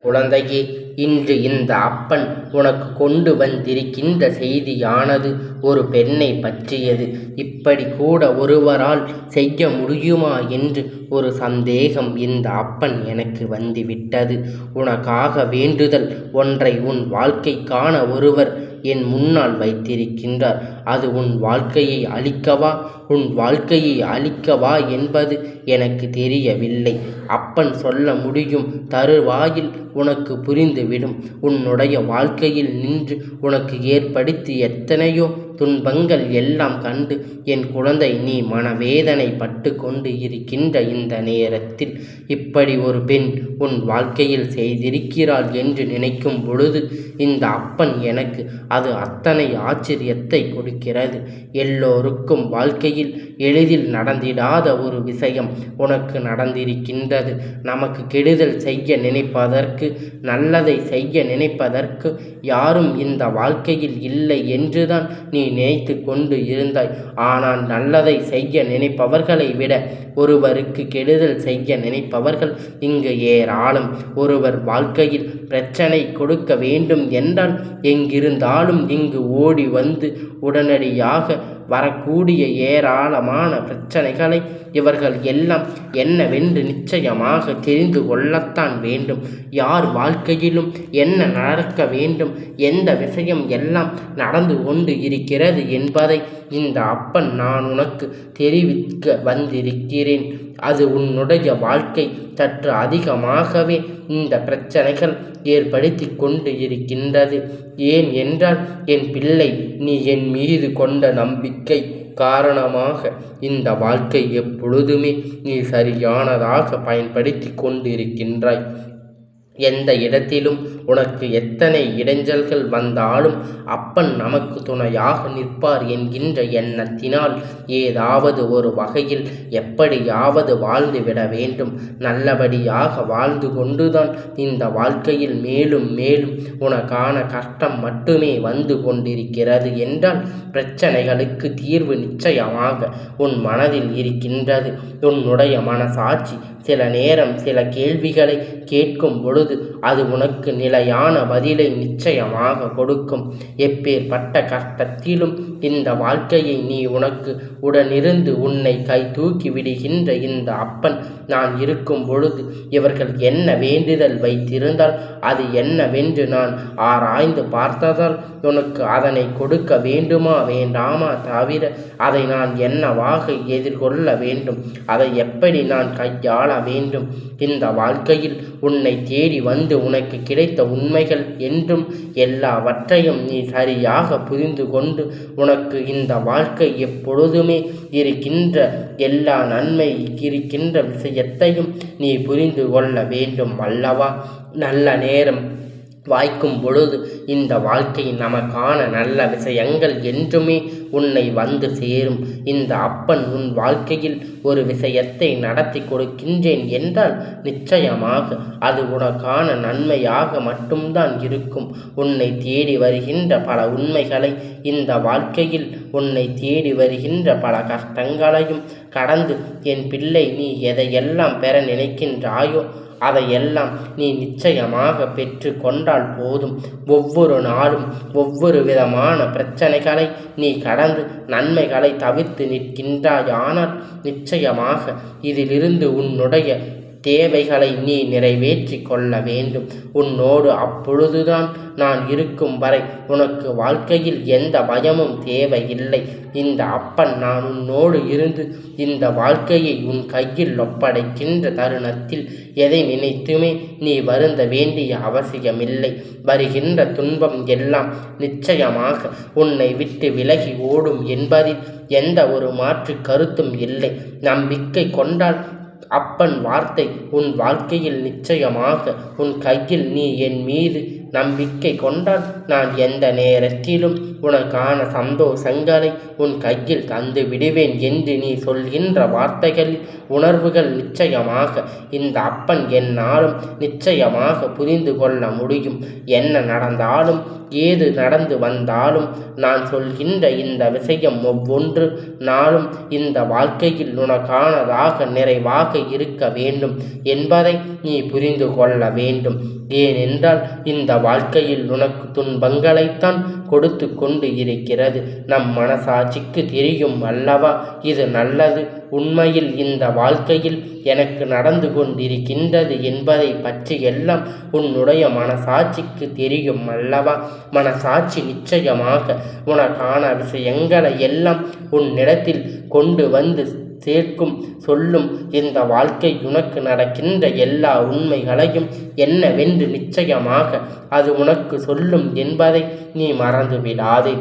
குழந்தையே, இன்று இந்த அப்பன் உனக்கு கொண்டு வந்திருக்கின்ற செய்தியானது ஒரு பெண்ணை பற்றியது. இப்படி கூட ஒருவரால் செய்ய முடியுமா என்று ஒரு சந்தேகம் இந்த அப்பன் எனக்கு வந்துவிட்டது. உனக்காக வேண்டுதல் ஒன்றை உன் வாழ்க்கைக்கான ஒருவர் என் முன்னால் வைத்திருக்கின்றார். அது உன் வாழ்க்கையை அழிக்கவா என்பது எனக்கு தெரியவில்லை. அப்பன் சொல்ல முடியும் தருவாயில் உனக்கு புரிந்துவிடும். உன்னுடைய வாழ்க்கையில் நின்று உனக்கு ஏற்படுத்தி எத்தனையோ துன்பங்கள் எல்லாம் கண்டு என் குழந்தை நீ மனவேதனை பட்டு கொண்டு இருக்கின்ற இந்த நேரத்தில் இப்படி ஒரு பெண் உன் வாழ்க்கையில் செய்திருக்கிறாள் என்று நினைக்கும் பொழுது இந்த அப்பன் எனக்கு அது அத்தனை ஆச்சரியத்தை கொடுக்கிறது. எல்லோருக்கும் வாழ்க்கையில் எளிதில் நடந்திடாத ஒரு விஷயம் உனக்கு நடந்திருக்கின்றது. நமக்கு கெடுதல் செய்ய நினைப்பதற்கு, நல்லதை செய்ய நினைப்பதற்கு யாரும் இந்த வாழ்க்கையில் இல்லை என்றுதான் நீ நினைத்து கொண்டு இருந்தாய். ஆனால் நல்லதை செய்ய நினைப்பவர்களை விட ஒருவருக்கு கெடுதல் செய்ய நினைப்பவர்கள் இங்கு ஏராளம். ஒருவர் வாழ்க்கையில் பிரச்சனை கொடுக்க வேண்டும் என்றால் எங்கிருந்தாலும் இங்கு ஓடி வந்து உடனடியாக வரக்கூடிய ஏராளமான பிரச்சனைகளை இவர்கள் எல்லாம் என்னவென்று நிச்சயமாக தெரிந்து கொள்ளத்தான் வேண்டும். யார் வாழ்க்கையிலும் என்ன நடக்க வேண்டும், எந்த விஷயம் எல்லாம் நடந்து கொண்டு இருக்கிறது என்பதை இந்த அப்பன் நான் உனக்கு தெரிவிக்க வந்திருக்கிறேன். அது உன்னுடைய வாழ்க்கை சற்று அதிகமாகவே இந்த பிரச்சனைகள் ஏற்படுத்தி கொண்டு இருக்கின்றது. ஏன் என்றால் என் பிள்ளை, நீ என் மீது கொண்ட நம்பிக்கை காரணமாக இந்த வாழ்க்கை எப்பொழுதுமே நீ சரியானதாக பயன்படுத்தி கொண்டிருக்கின்றாய். எந்த இடத்திலும் உனக்கு எத்தனை இடைஞ்சல்கள் வந்தாலும் அப்பன் நமக்கு துணையாக நிற்பார் என்கின்ற எண்ணத்தினால் ஏதாவது ஒரு வகையில் எப்படியாவது வாழ்ந்துவிட வேண்டும். நல்லபடியாக வாழ்ந்து கொண்டுதான் இந்த வாழ்க்கையில் மேலும் மேலும் உனக்கான கஷ்டம் மட்டுமே வந்து கொண்டிருக்கிறது என்றால் பிரச்சனைகளுக்கு தீர்வு நிச்சயமாக உன் மனதில் இருக்கின்றது. உன்னுடைய மனசாட்சி சில நேரம் சில கேள்விகளை கேட்கும் பொழுது அது உனக்கு நிலையான பதிலை நிச்சயமாக கொடுக்கும். எப்பேற்பட்ட கஷ்டத்திலும் இந்த வாழ்க்கையை நீ உனக்கு உடனிருந்து உன்னை கை தூக்கி விடுகின்ற இந்த அப்பன் நான் இருக்கும் பொழுது இவர்கள் என்ன வேண்டுதல் வைத்திருந்தால் அது என்னவென்று நான் ஆராய்ந்து பார்த்ததால் உனக்கு அதனை கொடுக்க வேண்டுமா வேண்டாமா தவிர அதை நான் என்னவாக எதிர்கொள்ள வேண்டும், அதை எப்படி நான் கையாள வேண்டும், இந்த வாழ்க்கையில் உன்னை தேடி வந்து உனக்கு கிடைத்த உண்மைகள் என்றும் எல்லாவற்றையும் நீ சரியாக புரிந்து கொண்டு உனக்கு இந்த வாழ்க்கை எப்பொழுதுமே இருக்கின்ற எல்லா நன்மை இருக்கின்ற விஷயத்தையும் நீ புரிந்து கொள்ள வேண்டும் அல்லவா? நல்ல நேரம் வாய்க்கும் பொழுது இந்த வாழ்க்கை நமக்கான நல்ல விஷயங்கள் என்றுமே உன்னை வந்து சேரும். இந்த அப்பன் உன் வாழ்க்கையில் ஒரு விஷயத்தை நடத்தி கொடுக்கின்றேன் என்றால் நிச்சயமாக அது உனக்கான நன்மையாக மட்டும்தான் இருக்கும். உன்னை தேடி வருகின்ற பல உண்மைகளை, இந்த வாழ்க்கையில் உன்னை தேடி வருகின்ற பல கஷ்டங்களையும் கடந்து என் பிள்ளை நீ எதையெல்லாம் பெற நினைக்கின்றாயோ அதையெல்லாம் நீ நிச்சயமாக பெற்று கொண்டால் போதும். ஒவ்வொரு நாளும் ஒவ்வொரு விதமான பிரச்சனைகளை நீ கடந்து நன்மைகளை தவிர்த்து நிற்கின்றாயானால் நிச்சயமாக இதிலிருந்து உன்னுடைய தேவைகளை நீ நிறைவேற்றி கொள்ள வேண்டும். உன்னோடு அப்பொழுதுதான் நான் இருக்கும் வரை உனக்கு வாழ்க்கையில் எந்த பயமும் தேவையில்லை. இந்த அப்பன் நான் உன்னோடு இருந்து இந்த வாழ்க்கையை உன் கையில் ஒப்படைக்கின்ற தருணத்தில் எதை நினைத்துமே நீ வருந்த வேண்டிய அவசியமில்லை. வருகின்ற துன்பம் எல்லாம் நிச்சயமாக உன்னை விட்டு விலகி ஓடும் என்பதில் எந்த ஒரு மாற்று கருத்தும் இல்லை. நம்பிக்கை கொண்டால் அப்பன் வார்த்தை உன் வாழ்க்கையில் நிச்சயமாக உன் கையில் நீ என் மீது நம்பிக்கை கொண்டால் நான் எந்த நேரத்திலும் உனக்கான சந்தோஷங்களை உன் கையில் தந்து விடுவேன் என்று நீ சொல்கின்ற வார்த்தைகளில் உணர்வுகள் நிச்சயமாக இந்த அப்பன் என்னாலும் நிச்சயமாக புரிந்து கொள்ள முடியும். என்ன நடந்தாலும் ஏது நடந்து வந்தாலும் நான் சொல்கின்ற இந்த விஷயம் ஒவ்வொன்று நாளும் இந்த வாழ்க்கையில் உனக்கானதாக நிறைவாக இருக்க வேண்டும் என்பதை நீ புரிந்து கொள்ள வேண்டும். ஏனென்றால் இந்த வாழ்க்கையில் உனக்கு துன்பங்களைத்தான் கொடுத்து கொண்டு இருக்கிறது. நம் மனசாட்சிக்கு தெரியும் அல்லவா இது நல்லது. உண்மையில் இந்த வாழ்க்கையில் எனக்கு நடந்து கொண்டிருக்கின்றது என்பதை பற்றி எல்லாம் உன்னுடைய மனசாட்சிக்கு தெரியும் அல்லவா? மனசாட்சி நிச்சயமாக உனக்கான விஷயங்களை எல்லாம் உன்னிடத்தில் கொண்டு வந்து சேர்க்கும் சொல்லும். இந்த வாழ்க்கை உனக்கு நடக்கின்ற எல்லா உண்மைகளையும் என்னவென்று நிச்சயமாக அது உனக்கு சொல்லும் என்பதை நீ மறந்துவிடாதே.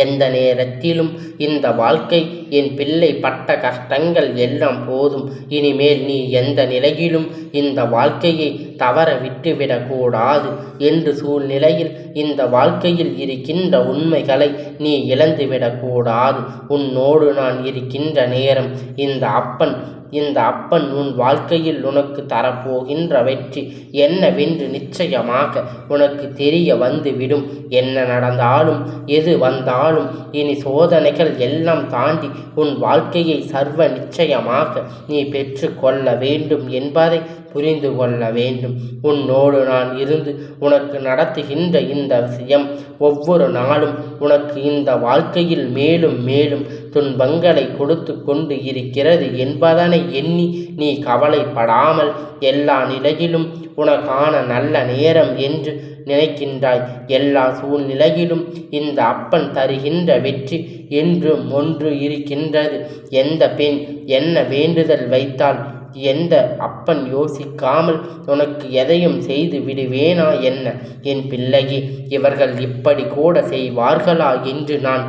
எந்த நேரத்திலும் இந்த வாழ்க்கை என் பிள்ளை பட்ட கஷ்டங்கள் எல்லாம் போதும். இனிமேல் நீ எந்த நிலையிலும் இந்த வாழ்க்கையை தவற விட்டுவிடக்கூடாது என்று சூழ்நிலையில் இந்த வாழ்க்கையில் இருக்கின்ற உண்மைகளை நீ இழந்துவிடக்கூடாது. உன்னோடு நான் இருக்கின்ற நேரம் இந்த அப்பன் உன் வாழ்க்கையில் உனக்கு தரப்போகின்ற வெற்றி என்னவென்று நிச்சயமாக உனக்கு தெரிய வந்துவிடும். என்ன நடந்தாலும் எது வந்தாலும் இனி சோதனைகள் எல்லாம் தாண்டி உன் வாழ்க்கையை சர்வ நிச்சயமாக நீ பெற்று கொள்ள வேண்டும் என்பதை புரிந்து கொள்ள வேண்டும். உன்னோடு நான் இருந்து உனக்கு நடத்துகின்ற இந்த விஷயம் ஒவ்வொரு நாளும் உனக்கு இந்த வாழ்க்கையில் மேலும் மேலும் துன்பங்களை கொடுத்து கொண்டு இருக்கிறது என்பதனை எண்ணி நீ கவலைப்படாமல் எல்லா நிலையிலும் உனக்கான நல்ல நேரம் என்று நினைக்கின்றாய். எல்லா சூழ்நிலையிலும் இந்த அப்பன் தருகின்ற வெற்றி என்றும் ஒன்று இருக்கின்றது. எந்த பெண் என்ன வேண்டுதல் வைத்தால் எந்த அப்பன் யோசிக்காமல் உனக்கு எதையும் செய்து விடுவேனா என்ன? என் பிள்ளையே, இவர்கள் இப்படி கூட செய்வார்களா என்று நான்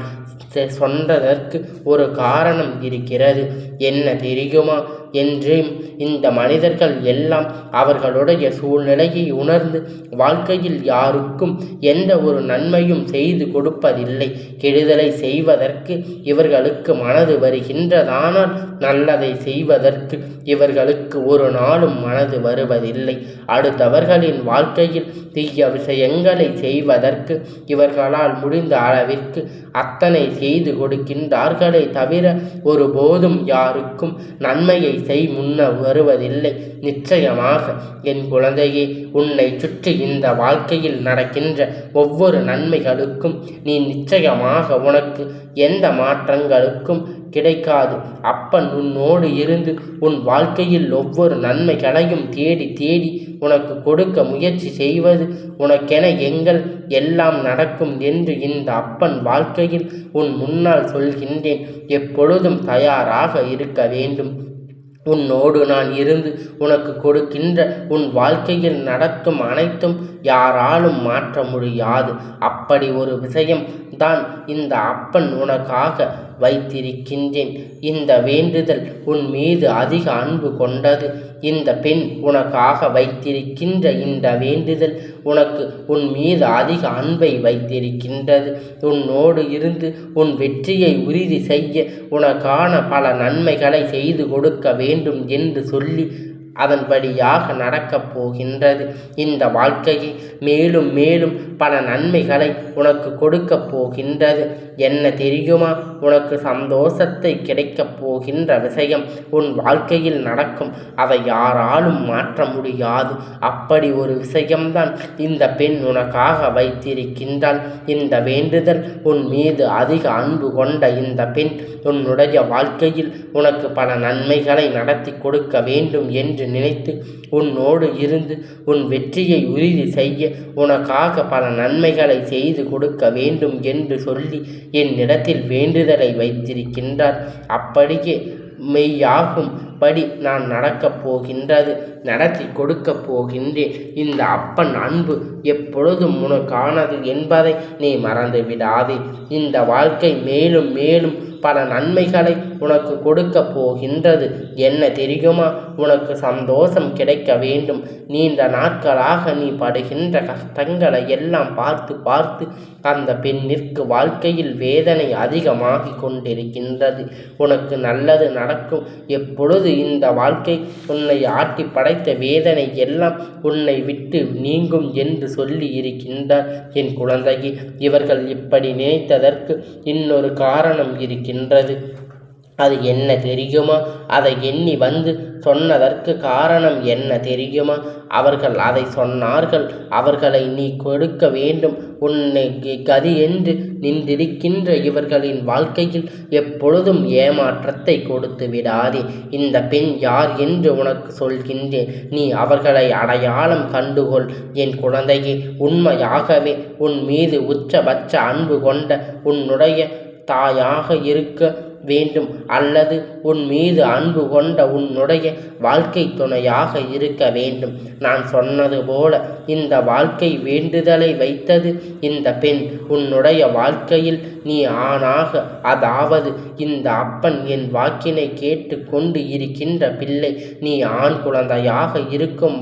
சொன்னதற்கு ஒரு காரணம் இருக்கிறது. என்ன தெரியுமா? என்றும் இந்த மனிதர்கள் எல்லாம் அவர்களுடைய சூழ்நிலையை உணர்ந்து வாழ்க்கையில் யாருக்கும் எந்த ஒரு நன்மையும் செய்து கொடுப்பதில்லை. கெடுதலை செய்வதற்கு இவர்களுக்கு மனது வருகின்றதானால் நல்லதை செய்வதற்கு இவர்களுக்கு ஒரு நாளும் மனது வருவதில்லை. அடுத்தவர்களின் வாழ்க்கையில் தீய விஷயங்களை செய்வதற்கு இவர்களால் முடிந்த அளவிற்கு அத்தனை செய்து கொடுக்கின்றார்களே தவிர ஒருபோதும் யாருக்கும் நன்மையை முன்ன வருவதில்லை. நிச்சயமாக என் குழந்தையே, உன்னை சுற்றி இந்த வாழ்க்கையில் நடக்கின்ற ஒவ்வொரு நன்மைகளுக்கும் நீ நிச்சயமாக உனக்கு எந்த மாற்றங்களுக்கும் கிடைக்காது. அப்பன் உன்னோடு இருந்து உன் வாழ்க்கையில் ஒவ்வொரு நன்மைகளையும் தேடி தேடி உனக்கு கொடுக்க முயற்சி செய்வது உனக்கென எல்லாம் நடக்கும் என்று இந்த அப்பன் வாழ்க்கையில் உன் முன்னால் சொல்கின்றேன். எப்பொழுதும் தயாராக இருக்க வேண்டும். உன்னோடு நான் இருந்து உனக்கு கொடுக்கின்ற உன் வாழ்க்கையில் நடக்கும் அனைத்தும் யாராலும் மாற்ற முடியாது. அப்படி ஒரு விஷயம் தான் இந்த அப்பன் உனக்காக வைத்திருக்கின்றேன். இந்த வேண்டுதல் உன் மீது அதிக அன்பு கொண்டது. இந்த பெண் உனக்காக வைத்திருக்கின்ற இந்த வேண்டுதல் உனக்கு உன் மீது அதிக அன்பை வைத்திருக்கின்றது. உன்னோடு இருந்து உன் வெற்றியை உறுதி செய்ய உனக்கான பல நன்மைகளை செய்து கொடுக்க வேண்டும் என்று சொல்லி அதன்படியாக நடக்கப் போகின்றது. இந்த வாழ்க்கையை மேலும் மேலும் பல நன்மைகளை உனக்கு கொடுக்கப் போகின்றது. என்ன தெரியுமா? உனக்கு சந்தோஷத்தை கிடைக்கப் போகின்ற விஷயம் உன் வாழ்க்கையில் நடக்கும். அதை யாராலும் மாற்ற முடியாது. அப்படி ஒரு விஷயம்தான் இந்த பெண் உனக்காக வைத்திருக்கின்றாள். இந்த வேண்டுதல் உன் மீது அதிக அன்பு கொண்ட இந்த பெண் உன்னுடைய வாழ்க்கையில் உனக்கு பல நன்மைகளை நடத்தி கொடுக்க வேண்டும் என்று நினைத்து உன்னோடு இருந்து உன் வெற்றியை உறுதி செய்ய உனக்காக பல நன்மைகளை செய்து கொடுக்க வேண்டும் என்று சொல்லி என்னிடத்தில் வேண்டுதலை வைத்திருக்கின்றார். அப்படியே மெய்யாகும் படி நான் நடக்கப் போகின்றது, நடத்தி கொடுக்கப் போகின்றேன். இந்த அப்பன் அன்பு எப்பொழுதும் உனக்கானது என்பதை நீ மறந்து விடாதே. இந்த வாழ்க்கை மேலும் மேலும் பல நன்மைகளை உனக்கு கொடுக்க போகின்றது. என்ன தெரியுமா? உனக்கு சந்தோஷம் கிடைக்க வேண்டும். நீண்ட நாட்களாக நீ படுகின்ற கஷ்டங்களை எல்லாம் பார்த்து பார்த்து அந்த பெண்ணிற்கு வாழ்க்கையில் வேதனை அதிகமாகி கொண்டிருக்கின்றது. உனக்கு நல்லது நடக்கும். எப்பொழுது இந்த வாழ்க்கை உன்னை ஆட்டி படைத்த வேதனை எல்லாம் உன்னை விட்டு நீங்கும் என்று சொல்லி இருக்கின்றார். என் குழந்தையே, இவர்கள் இப்படி நினைத்ததற்கு இன்னொரு காரணம் இருக்கின்றது. அது என்ன தெரியுமா? அதை எண்ணி வந்து சொன்னதற்கு காரணம் என்ன தெரியுமா? அவர்கள் அதை சொன்னார்கள். அவர்களை நீ கொடுக்க வேண்டும். உன்னை கதி என்று நின்றிருக்கின்ற இவர்களின் வாழ்க்கையில் எப்பொழுதும் ஏமாற்றத்தை கொடுத்து விடாதே. இந்த பெண் யார் என்று உனக்கு சொல்கின்றேன். நீ அவர்களை அடையாளம் கண்டுகொள். என் குழந்தையே, உண்மையாகவே உன் மீது உச்சபட்ச அன்பு கொண்ட உன்னுடைய தாயாக இருக்க வேண்டும், அல்லது உன் மீது அன்பு கொண்ட உன்னுடைய வாழ்க்கை துணையாக இருக்க வேண்டும். நான் சொன்னது போல இந்த வாழ்க்கை வேண்டுதலை வைத்தது இந்த பெண். உன்னுடைய வாழ்க்கையில் நீ ஆணாக, அதாவது இந்த அப்பன் என் வாக்கினை கேட்டு கொண்டு இருக்கின்ற பிள்ளை, நீ ஆண் குழந்தையாக இருக்கும்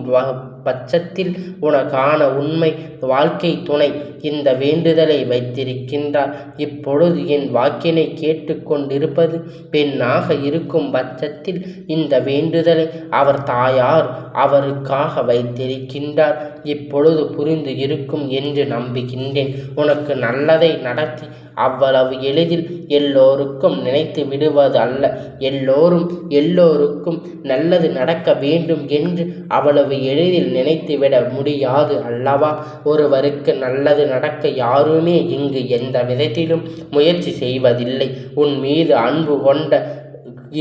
பட்சத்தில் உனக்கான உண்மை வாழ்க்கை துணை இந்த வேண்டுதலை வைத்திருக்கின்றார். இப்பொழுது என் வாக்கினை கேட்டு கொண்டிருப்பது பெண்ணாக இருக்கும் பட்சத்தில் இந்த வேண்டுதலை அவர் தாயார் அவருக்காக வைத்திருக்கின்றார். இப்பொழுது புரிந்து இருக்கும் என்று நம்புகின்றேன். உனக்கு நல்லதை நடத்தி அவ்வளவு எளிதில் எல்லோருக்கும் நினைத்து விடுவது அல்ல. எல்லோருக்கும் நல்லது நடக்க வேண்டும் என்று அவ்வளவு எளிதில் நினைத்துவிட முடியாது அல்லவா? ஒருவருக்கு நல்லது நடக்க யாருமே இங்கு எந்த விதத்திலும் முயற்சி செய்வதில்லை. உன் மீது அன்பு கொண்ட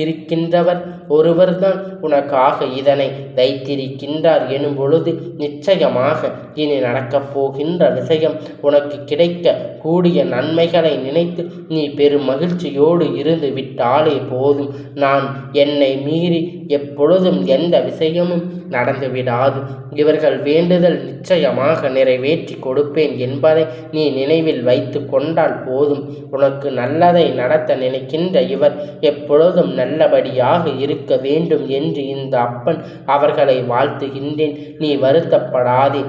இருக்கின்றவர் ஒருவர்தான் உனக்காக இதனை வைத்திருக்கின்றார் எனும் பொழுது நிச்சயமாக இனி நடக்கப் போகின்ற விஷயம், உனக்கு கிடைக்க கூடிய நன்மைகளை நினைத்து நீ பெரும் மகிழ்ச்சியோடு இருந்து விட்டாலே போதும். என்னை மீறி எப்பொழுதும் எந்த விஷயமும் நடந்துவிடாது. இவர்கள் வேண்டுதல் நிச்சயமாக நிறைவேற்றி கொடுப்பேன் என்பதை நீ நினைவில் வைத்து கொண்டால் போதும். உனக்கு நல்லதை நடத்த நினைக்கின்ற இவர் எப்பொழுதும் நல்லபடியாக இருக்க வேண்டும் என்று இந்த அப்பன் அவர்களை வாழ்த்துகின்றேன். நீ வருத்தப்படாதே.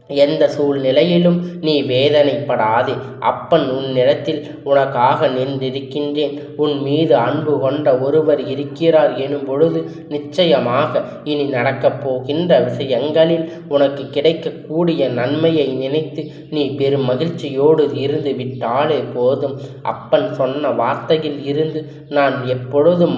எந்த சூழ்நிலையிலும் நீ வேதனைப்படாதே. அப்பன் உன்னிடத்தில் உனக்காக நின்றிருக்கின்றேன். உன் மீது அன்பு கொண்ட ஒருவர் இருக்கிறார் எனும் பொழுது நிச்சயமாக இனி நடக்கப் போகின்ற விஷயங்களில் உனக்கு கிடைக்கக்கூடிய நன்மையை நினைத்து நீ பெரும் மகிழ்ச்சியோடு இருந்து விட்டாலே போதும். அப்பன் சொன்ன வார்த்தையில் இருந்து நான் எப்பொழுதும்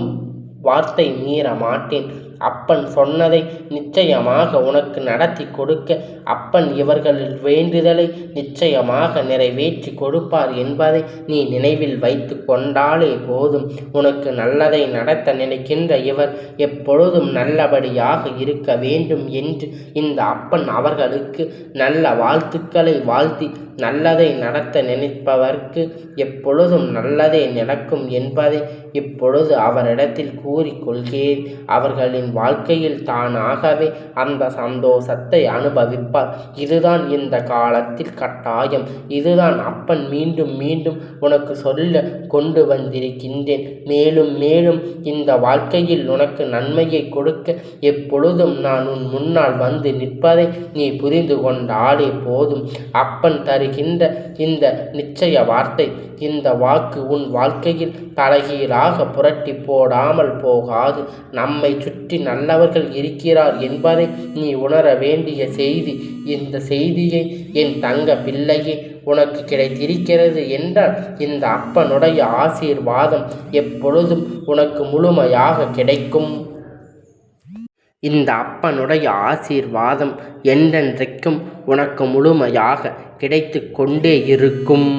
வார்த்தை மீற மாட்டேன். அப்பன் சொன்னதை நிச்சயமாக உனக்கு நடத்தி கொடுக்க அப்பன் இவர்களின் வேண்டுதலை நிச்சயமாக நிறைவேற்றி கொடுப்பார் என்பதை நீ நினைவில் வைத்து கொண்டாலே போதும். உனக்கு நல்லதை நடத்த நினைக்கின்ற இவர் எப்பொழுதும் நல்லபடியாக இருக்க வேண்டும் என்று இந்த அப்பன் அவர்களுக்கு நல்ல வாழ்த்துக்களை வாழ்த்தி நல்லதை நடத்த நினைப்பவர்க்கு எப்பொழுதும் நல்லதே நடக்கும் என்பதை இப்பொழுது அவரிடத்தில் கூறிக்கொள்கிறேன். அவர்களின் வாழ்க்கையில் தானாகவே அந்த சந்தோஷத்தை அனுபவிப்பார். இதுதான் இந்த காலத்தில் கட்டாயம். இதுதான் அப்பன் மீண்டும் மீண்டும் உனக்கு சொல்ல கொண்டு வந்திருக்கின்றேன். மேலும் மேலும் இந்த வாழ்க்கையில் உனக்கு நன்மையை கொடுக்க எப்பொழுதும் நான் உன் முன்னால் வந்து நிற்பதை நீ புரிந்து கொண்டாலே போதும். அப்பன் தருகின்ற இந்த நிச்சய வார்த்தை, இந்த வாக்கு உன் வாழ்க்கையில் தலைகீழாக புரட்டி போடாமல் போகாது. நம்மை சுற்றி நல்லவர்கள் இருக்கிறார் என்பதை நீ உணர வேண்டிய செய்தி. இந்த செய்தியை என் தங்க பிள்ளையே உனக்கு கிடைத்திருக்கிறது என்றால் இந்த அப்பனுடைய ஆசீர்வாதம் எப்பொழுதும் உனக்கு முழுமையாக கிடைக்கும். இந்த அப்பனுடைய ஆசீர்வாதம் என்றென்றைக்கும் உனக்கு முழுமையாக கிடைத்து கொண்டே இருக்கும்.